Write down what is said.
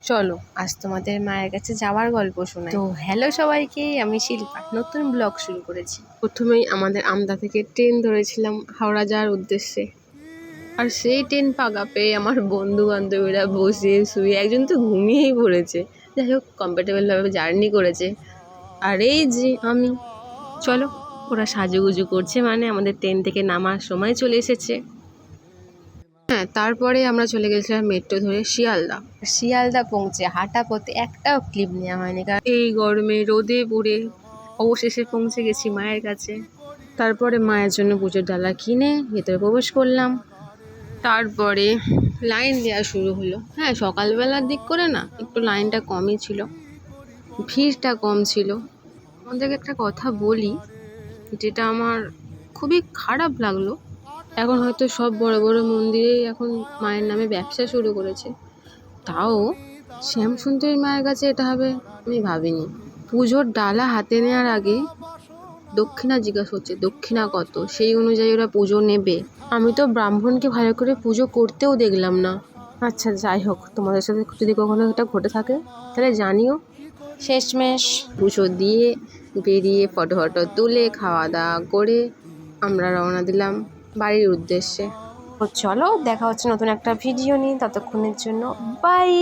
চলো আজ তোমাদের মায়ের কাছে যাওয়ার গল্প শোনাই। তো হ্যালো সবাইকে, আমি শিল্পা নতুন ব্লগ শুরু করেছি। প্রথমেই আমাদের আমদা থেকে ট্রেন ধরেছিলাম হাওড়া যাওয়ার উদ্দেশ্যে। আর সেই ট্রেন ফাঁকা পেয়ে আমার বন্ধু বান্ধবীরা বসে শুয়ে, একজন তো ঘুমিয়েই পড়েছে। যাই হোক, কমফর্টেবলভাবে জার্নি করেছে। আর এই যে আমি, চলো ওরা সাজুগুজু করছে, মানে আমাদের ট্রেন থেকে নামার সময় চলে এসেছে। হ্যাঁ, তারপরে আমরা চলে গেছিলাম মেট্রো ধরে শিয়ালদা পৌঁছে হাঁটা পথে একটাও ক্লিপ নেওয়া হয়নি, কারণ এই গরমে রোদে পুড়ে অবশেষে পৌঁছে গেছি মায়ের কাছে। তারপরে মায়ের জন্য পুজোর ডালা কিনে ভেতরে প্রবেশ করলাম। তারপরে লাইন দেওয়া শুরু হলো। হ্যাঁ, সকালবেলার দিক করে না একটু লাইনটা কমই ছিল, ভিড়টা কম ছিল। আমাদেরকে একটা কথা বলি, যেটা আমার খুবই খারাপ লাগলো। এখন হয়তো সব বড় বড় মন্দিরেই এখন মায়ের নামে ব্যবসা শুরু করেছে, তাও শ্যামসুন্দরী মায়ের কাছে এটা হবে আমি ভাবিনি। পুজোর ডালা হাতে নেওয়ার আগে দক্ষিণা জিজ্ঞাসা হচ্ছে, দক্ষিণা কত, সেই অনুযায়ী ওরা পুজো নেবে। আমি তো ব্রাহ্মণকে ভালো করে পুজো করতেও দেখলাম না। আচ্ছা যাই হোক, তোমাদের সাথে যদি কখনো এটা ঘটে থাকে তাহলে জানিও। শেষমেশ পুজো দিয়ে বেরিয়ে ফটো তুলে খাওয়া দাওয়া করে আমরা রওনা দিলাম বাড়ির উদ্দেশ্যে। তো চলো, দেখা হচ্ছে নতুন একটা ভিডিও নিয়ে। ততক্ষণের জন্য বাই।